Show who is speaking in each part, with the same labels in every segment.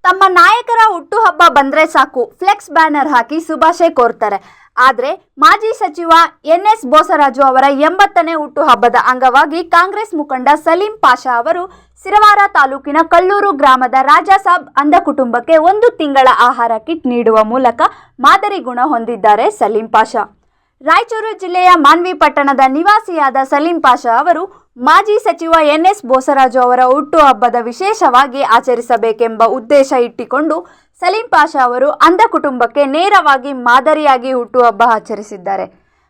Speaker 1: ತಮ್ಮ ನಾಯಕರ ಹುಟ್ಟುಹಬ್ಬ ಬಂದ್ರೆ ಸಾಕು ಫ್ಲೆಕ್ಸ್ ಬ್ಯಾನರ್ ಹಾಕಿ ಶುಭಾಶಯ ಕೋರ್ತಾರೆ. ಆದರೆ ಮಾಜಿ ಸಚಿವ ಎನ್.ಎಸ್. ಬೋಸರಾಜು ಅವರ 80ನೇ ಹುಟ್ಟುಹಬ್ಬದ ಅಂಗವಾಗಿ ಕಾಂಗ್ರೆಸ್ ಮುಖಂಡ ಸಲೀಂ ಪಾಷಾ ಅವರು ಸಿರವಾರ ತಾಲೂಕಿನ ಕಲ್ಲೂರು ಗ್ರಾಮದ ರಾಜಾಸಾಬ್ ಅಂಧ ಕುಟುಂಬಕ್ಕೆ 1 ತಿಂಗಳ ಆಹಾರ ಕಿಟ್ ನೀಡುವ ಮೂಲಕ ಮಾದರಿ ಗುಣ ಹೊಂದಿದ್ದಾರೆ ಸಲೀಂ ಪಾಷಾ. ರಾಯಚೂರು ಜಿಲ್ಲೆಯ ಮಾನ್ವಿ ಪಟ್ಟಣದ ನಿವಾಸಿಯಾದ ಸಲೀಂ ಪಾಷಾ ಅವರು ಮಾಜಿ ಸಚಿವ ಎನ್.ಎಸ್. ಬೋಸರಾಜು ಅವರ ಹುಟ್ಟುಹಬ್ಬದ ವಿಶೇಷವಾಗಿ ಆಚರಿಸಬೇಕೆಂಬ ಉದ್ದೇಶ ಇಟ್ಟುಕೊಂಡು ಸಲೀಂ ಪಾಷಾ ಅವರು ಅಂಧ ಕುಟುಂಬಕ್ಕೆ ನೇರವಾಗಿ ಮಾದರಿಯಾಗಿ ಹುಟ್ಟುಹಬ್ಬ ಆಚರಿಸಿದ್ದಾರೆ.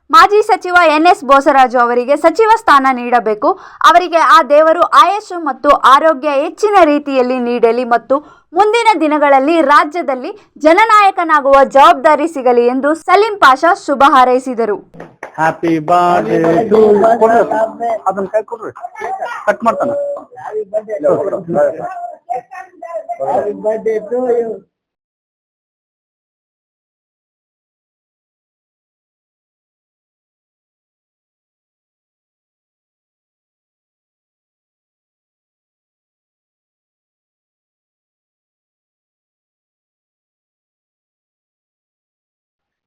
Speaker 1: ಮಾಜಿ ಸಚಿವ ಎನ್.ಎಸ್. ಬೋಸರಾಜು ಅವರಿಗೆ ಸಚಿವ ಸ್ಥಾನ ನೀಡಬೇಕು, ಅವರಿಗೆ ಆ ದೇವರು ಆಯಸ್ಸು ಮತ್ತು ಆರೋಗ್ಯ ಹೆಚ್ಚಿನ ರೀತಿಯಲ್ಲಿ ನೀಡಲಿ ಮತ್ತು ಮುಂದಿನ ದಿನಗಳಲ್ಲಿ ರಾಜ್ಯದಲ್ಲಿ ಜನನಾಯಕನಾಗುವ ಜವಾಬ್ದಾರಿ ಸಿಗಲಿ ಎಂದು ಸಲೀಂ ಪಾಷಾ ಶುಭ ಹಾರೈಸಿದರು.
Speaker 2: ಹ್ಯಾಪಿ ಬರ್ತ್ಡೇ ಟು ಅದನ್ನ ಕೈ ಕೊಡ್ರಿ, ಕಟ್ ಮಾಡ್ತಾನ. Happy birthday to you.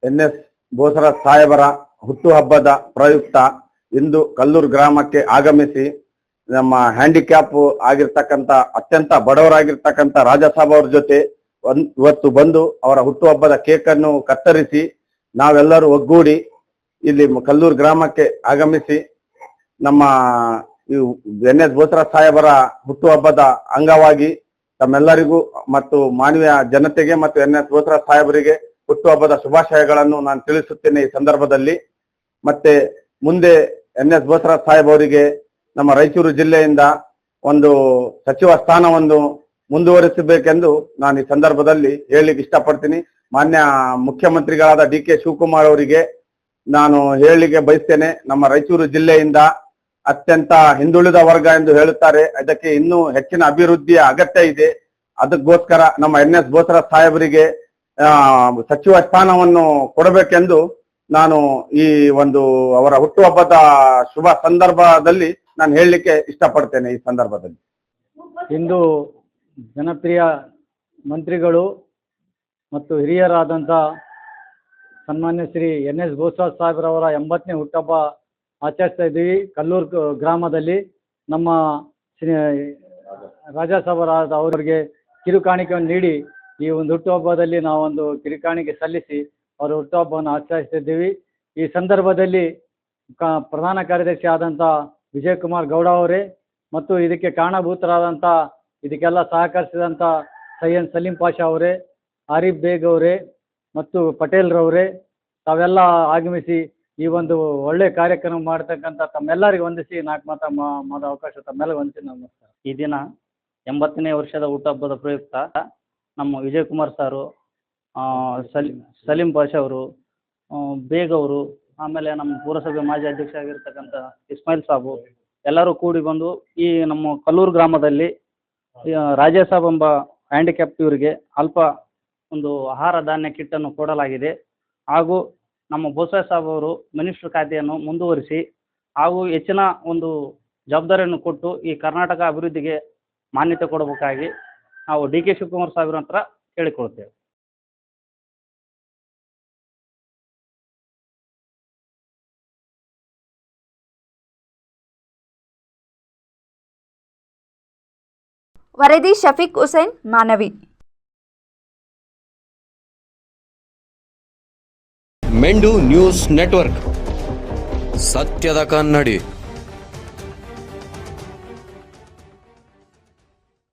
Speaker 2: N S. Bosaraj ಸಾಹೇಬರ ಹುಟ್ಟುಹಬ್ಬದ ಪ್ರಯುಕ್ತ ಇಂದು ಕಲ್ಲೂರು ಗ್ರಾಮಕ್ಕೆ ಆಗಮಿಸಿ ನಮ್ಮ ಹ್ಯಾಂಡಿಕ್ಯಾಪ್ ಆಗಿರ್ತಕ್ಕಂಥ ಅತ್ಯಂತ ಬಡವರಾಗಿರ್ತಕ್ಕಂಥ ರಾಜಾಸಾಬ್ ಅವ್ರ ಜೊತೆ ಇವತ್ತು ಬಂದು ಅವರ ಹುಟ್ಟುಹಬ್ಬದ ಕೇಕ್ ಅನ್ನು ಕತ್ತರಿಸಿ ನಾವೆಲ್ಲರೂ ಒಗ್ಗೂಡಿ ಇಲ್ಲಿ ಕಲ್ಲೂರು ಗ್ರಾಮಕ್ಕೆ ಆಗಮಿಸಿ ನಮ್ಮ ಎನ್.ಎಸ್. ಬೋಸರಾಜ್ ಸಾಹೇಬರ ಹುಟ್ಟುಹಬ್ಬದ ಅಂಗವಾಗಿ ತಮ್ಮೆಲ್ಲರಿಗೂ ಮತ್ತು ಮಾನವೀಯ ಜನತೆಗೆ ಮತ್ತು ಎನ್.ಎಸ್. ಬೋಸರಾಜ್ ಸಾಹೇಬರಿಗೆ ಹುಟ್ಟುಹಬ್ಬದ ಶುಭಾಶಯಗಳನ್ನು ನಾನು ತಿಳಿಸುತ್ತೇನೆ ಈ ಸಂದರ್ಭದಲ್ಲಿ. ಮತ್ತೆ ಮುಂದೆ ಎನ್.ಎಸ್. ಬೋಸರಾಜ್ ಸಾಹೇಬ್ ಅವರಿಗೆ ನಮ್ಮ ರಾಯಚೂರು ಜಿಲ್ಲೆಯಿಂದ ಒಂದು ಸಚಿವ ಸ್ಥಾನವನ್ನು ಮುಂದುವರಿಸಬೇಕೆಂದು ನಾನು ಈ ಸಂದರ್ಭದಲ್ಲಿ ಹೇಳಲಿಕ್ಕೆ ಇಷ್ಟಪಡ್ತೀನಿ. ಮಾನ್ಯ ಮುಖ್ಯಮಂತ್ರಿಗಳಾದ ಡಿ.ಕೆ. ಶಿವಕುಮಾರ್ ಅವರಿಗೆ ನಾನು ಹೇಳಲಿಕ್ಕೆ ಬಯಸ್ತೇನೆ, ನಮ್ಮ ರಾಯಚೂರು ಜಿಲ್ಲೆಯಿಂದ ಅತ್ಯಂತ ಹಿಂದುಳಿದ ವರ್ಗ ಎಂದು ಹೇಳುತ್ತಾರೆ, ಅದಕ್ಕೆ ಇನ್ನೂ ಹೆಚ್ಚಿನ ಅಭಿವೃದ್ಧಿಯ ಅಗತ್ಯ ಇದೆ. ಅದಕ್ಕೋಸ್ಕರ ನಮ್ಮ ಎನ್.ಎಸ್. ಬೋಸರಾಜ್ ಸಾಹೇಬರಿಗೆ ಸಚಿವ ಸ್ಥಾನವನ್ನು ಕೊಡಬೇಕೆಂದು ನಾನು ಈ ಒಂದು ಅವರ ಹುಟ್ಟುಹಬ್ಬದ ಶುಭ ಸಂದರ್ಭದಲ್ಲಿ ನಾನು ಹೇಳಲಿಕ್ಕೆ ಇಷ್ಟಪಡ್ತೇನೆ. ಈ ಸಂದರ್ಭದಲ್ಲಿ
Speaker 3: ಇಂದು ಜನಪ್ರಿಯ ಮಂತ್ರಿಗಳು ಮತ್ತು ಹಿರಿಯರಾದಂಥ ಸನ್ಮಾನ್ಯ ಶ್ರೀ ಎನ್.ಎಸ್. ಬೋಸರಾಜ್ ಸಾಹೇಬ್ರವರ 80ನೇ ಹುಟ್ಟುಹಬ್ಬ ಆಚರಿಸ್ತಾ ಇದ್ದೀವಿ. ಕಲ್ಲೂರು ಗ್ರಾಮದಲ್ಲಿ ನಮ್ಮ ಶ್ರೀ ರಾಜಾಸಾಬರಾದ ಅವರಿಗೆ ಕಿರುಕಾಣಿಕೆಯನ್ನು ನೀಡಿ ಈ ಒಂದು ಹುಟ್ಟುಹಬ್ಬದಲ್ಲಿ ನಾವೊಂದು ಕಿರುಕಾಣಿಕೆ ಸಲ್ಲಿಸಿ ಅವರ ಹುಟ್ಟುಹಬ್ಬವನ್ನು ಆಚರಿಸ್ತಿದ್ದೀವಿ. ಈ ಸಂದರ್ಭದಲ್ಲಿ ಪ್ರಧಾನ ಕಾರ್ಯದರ್ಶಿ ಆದಂಥ ವಿಜಯಕುಮಾರ್ ಗೌಡ ಅವರೇ ಮತ್ತು ಇದಕ್ಕೆ ಕಾರಣಭೂತರಾದಂಥ ಇದಕ್ಕೆಲ್ಲ ಸಹಕರಿಸಿದಂಥ ಸೈಯದ್ ಸಲೀಂ ಪಾಷಾ ಅವರೇ, ಆರಿಫ್ ಬೇಗ್ ಅವರೇ ಮತ್ತು ಪಟೇಲ್ರವರೇ ತಾವೆಲ್ಲ ಆಗಮಿಸಿ ಈ ಒಂದು ಒಳ್ಳೆ ಕಾರ್ಯಕ್ರಮ ಮಾಡ್ತಕ್ಕಂಥ ತಮ್ಮೆಲ್ಲರಿಗೆ ವಂದಿಸಿ 4 ಮಾತಾಡೋ ಅವಕಾಶ ತಮ್ಮೆಲ್ಲ ವಂದಿಸಿ ನಮಸ್ಕಾರ.
Speaker 4: ಈ ದಿನ 80ನೇ ವರ್ಷದ ಹುಟ್ಟುಹಬ್ಬದ ಪ್ರಯುಕ್ತ ನಮ್ಮ ವಿಜಯಕುಮಾರ್ ಸಾರು, ಸಲೀಂ ಪಾಷಾ ಅವರು, ಬೇಗ್ ಅವರು, ಆಮೇಲೆ ನಮ್ಮ ಪುರಸಭೆ ಮಾಜಿ ಅಧ್ಯಕ್ಷ ಆಗಿರ್ತಕ್ಕಂಥ ಇಸ್ಮಾಯಿಲ್ ಸಾಬು ಎಲ್ಲರೂ ಕೂಡಿ ಬಂದು ಈ ನಮ್ಮ ಕಲ್ಲೂರು ಗ್ರಾಮದಲ್ಲಿ ರಾಜಾಸಾಬ್ ಎಂಬ ಹ್ಯಾಂಡಿಕ್ಯಾಪ್ಟ್ ಇವರಿಗೆ ಅಲ್ಪ ಒಂದು ಆಹಾರ ಧಾನ್ಯ ಕಿಟ್ಟನ್ನು ಕೊಡಲಾಗಿದೆ. ಹಾಗೂ ನಮ್ಮ ಬೋಸರಾಜ್ ಸಾಬ್ ಅವರು ಮಿನಿಸ್ಟರ್ ಖಾತೆಯನ್ನು ಮುಂದುವರಿಸಿ ಹಾಗೂ ಹೆಚ್ಚಿನ ಒಂದು ಜವಾಬ್ದಾರಿಯನ್ನು ಕೊಟ್ಟು ಈ ಕರ್ನಾಟಕ ಅಭಿವೃದ್ಧಿಗೆ ಮಾನ್ಯತೆ ಕೊಡಬೇಕಾಗಿ ನಾವು ಡಿ.ಕೆ. ಶಿವಕುಮಾರ್ ಸಾಹೇಬ್ರ ಹತ್ರ ಕೇಳಿಕೊಳ್ತೇವೆ.
Speaker 1: ವರದಿ ಶಫೀಕ್ ಹುಸೇನ್, ಮಾನವಿ.
Speaker 5: ಮೆಂಡು ನ್ಯೂಸ್ ನೆಟ್ವರ್ಕ್, ಸತ್ಯದ ಕನ್ನಡಿ.